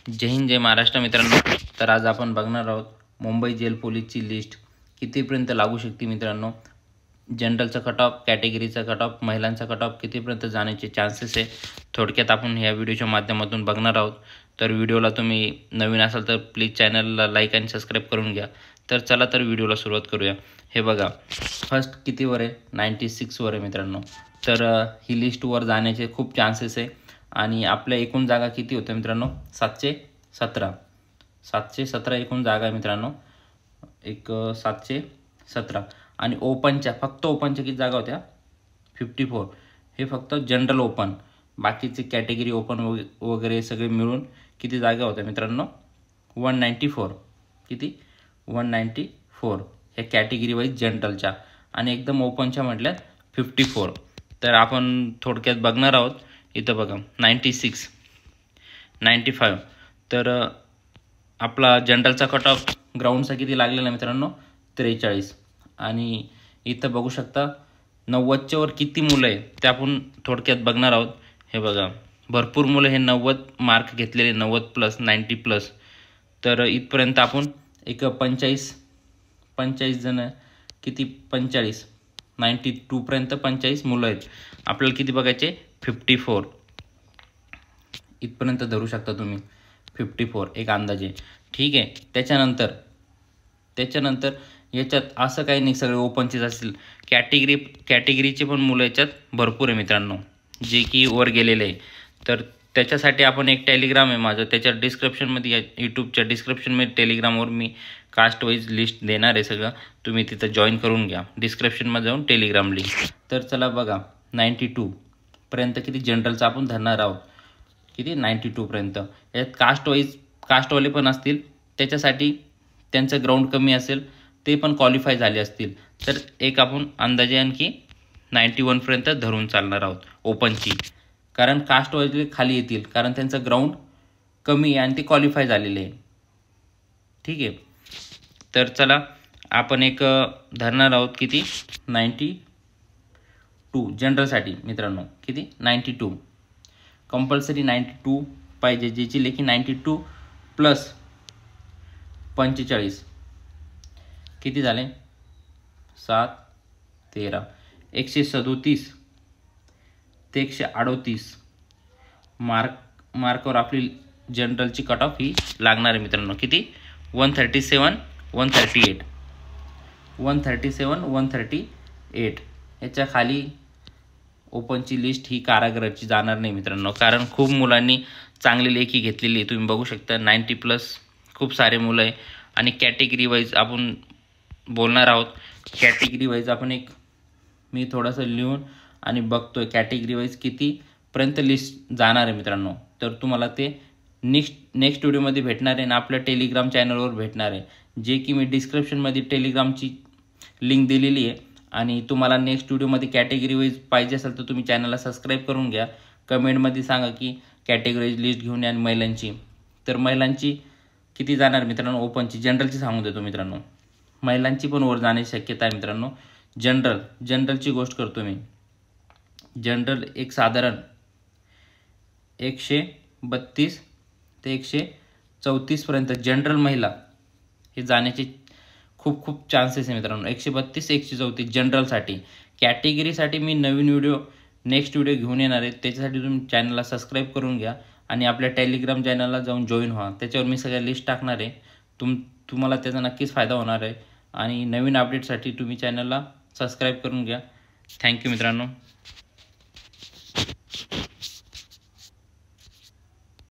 जय हिंद जय महाराष्ट्र मित्रांनो। तर आज आपण बघणार आहोत मुंबई जेल पोलीसची लिस्ट कितीपर्यंत लागू शकते मित्रांनो। जनरलचा कट ऑफ, कॅटेगरीचा कट ऑफ, महिलांचा कट ऑफ कितीपर्यंत जाण्याचे चान्सेस आहे थोडक्यात आपण ह्या व्हिडिओच्या माध्यमातून बघणार आहोत। तर व्हिडिओला तुम्ही नवीन असाल तर प्लीज चॅनलला लाईक आणि सबस्क्राईब करून घ्या। तर चला तर व्हिडिओला सुरुवात करूया। हे बघा फर्स्ट कितीवर आहे, 96 वर आहे मित्रांनो। तर ही लिस्ट वर जाण्याचे खूप चान्सेस आहे आणि आपल्या एकूण जागा किती होत्या मित्रांनो, 717 एकूण जागा आहे मित्रांनो, 717 आणि ओपनच्या फक्त ओपनच्या किती जागा होत्या, 54। हे फक्त जनरल ओपन, बाकीचे कॅटेगरी ओपन वगैरे सगळे मिळून किती जागा होत्या मित्रांनो, 194। किती, 194 ह्या कॅटेगरी वाईज जनरलच्या आणि एकदम ओपनच्या म्हटल्यात 54। तर आपण थोडक्यात बघणार आहोत। इथं बघा 96, 95। तर आपला जनरलचा कट ऑफ ग्राउंडचा किती लागलेला मित्रांनो, 43। आणि इथं बघू शकता 90च्या वर किती मुलं आहे ते आपण थोडक्यात बघणार आहोत। हे बघा भरपूर मुलं हे 90 मार्क घेतलेले, 90+, 90+। तर इथपर्यंत आपण एक 45 जण, किती 45, 92 पर्यंत 45 मुलं आहेत। आपल्याला किती बघायचे, 54 इथपर्यंत धरू शकता तुम्ही, 54 एक अंदाजे, ठीक आहे। त्याच्यानंतर याच्यात असं काही नाही, सगळे ओपनचेच असतील। कॅटेगरीचे पण मुलं याच्यात भरपूर आहे मित्रांनो, जे की वर गेलेले आहे। तर त्याच्यासाठी आपण एक टेलिग्राम आहे माझं, त्याच्या डिस्क्रिप्शनमध्ये, यूट्यूबच्या डिस्क्रिप्शनमध्ये टेलिग्रामवर मी कास्ट वाईज लिस्ट देणार आहे सगळं, तुम्ही तिथं जॉईन करून घ्या, डिस्क्रिप्शनमध्ये जाऊन टेलिग्राम लिंक। तर चला बघा 92 पर्यंत किती जनरलचं आपण धरणार आहोत, किती 92 पर्यंत। यात कास्टवाले पण असतील, त्याच्यासाठी त्यांचं ग्राउंड कमी असेल, ते पण क्वालिफाय झाले असतील। तर एक आपण अंदाजे आणखी 91 पर्यंत धरून चालणार आहोत ओपनची, कारण कास्टवाले खाली येतील, कारण त्यांचं ग्राउंड कमी आहे आणि ते क्वालिफाय झालेले आहे, ठीक आहे। तर चला आपण एक धरणार आहोत किती, 92 जनरलसाठी मित्रांनो, किती 92 कंपल्सरी 92 पाहिजे, ज्याची लेखी 92 प्लस 45 किती झाले, 7, 13, 137 ते 138 मार्कवर आपली जनरलची कट ऑफ ही लागणार आहे मित्रांनो। किती, 137, 138 याच्या खाली ओपनची लिस्ट ही कारागृहाची जाणार नाही मित्रांनो, कारण खूप मुलांनी चांगली लेखी घेतलेली आहे, तुम्ही बघू शकता 90+ खूप सारे मुलं आहे। आणि कॅटेगरी वाईज आपण बोलणार आहोत। कॅटेगरी वाईज आपण मी थोडंसं लिहून आणि बघतोय कॅटेगरी वाईज कितीपर्यंत लिस्ट जाणार आहे मित्रांनो। तर तुम्हाला ते नेक्स्ट व्हिडिओमध्ये भेटणार आहे आणि आपल्या टेलिग्राम चॅनलवर भेटणार आहे, जे की मी डिस्क्रिप्शनमध्ये टेलिग्रामची लिंक दिलेली आहे। आणि तुम्हाला नेक्स्ट व्हिडिओमध्ये कॅटेगरी वाईज पाहिजे असेल तर तुम्ही चॅनलला सबस्क्राईब करून घ्या। कमेंटमध्ये सांगा की कॅटेगरी वाईज लिस्ट घेऊन या। आणि महिलांची, तर महिलांची किती जाणार मित्रांनो, ओपनची, जनरलची सांगून देतो मित्रांनो, महिलांची पण वर जाण्याची शक्यता आहे मित्रांनो। जनरलची गोष्ट करतो मी। जनरल एक साधारण 132 ते 134 पर्यंत जनरल महिला हे जाण्याचे खूप चान्सेस आहे मित्रांनो, 132 ते 134 जनरलसाठी। कॅटेगरीसाठी मी नवीन नेक्स्ट व्हिडिओ घेऊन येणार आहे, त्याच्यासाठी तुम्ही चॅनलला सबस्क्राईब करून घ्या आणि आपल्या टेलिग्राम चॅनलला जाऊन जॉईन व्हा, त्याच्यावर मी सगळ्या लिस्ट टाकणार आहे। तुम्हाला त्याचा नक्कीच फायदा होणार आहे आणि नवीन अपडेटसाठी तुम्ही चॅनलला सबस्क्राईब करून घ्या। थँक्यू मित्रांनो।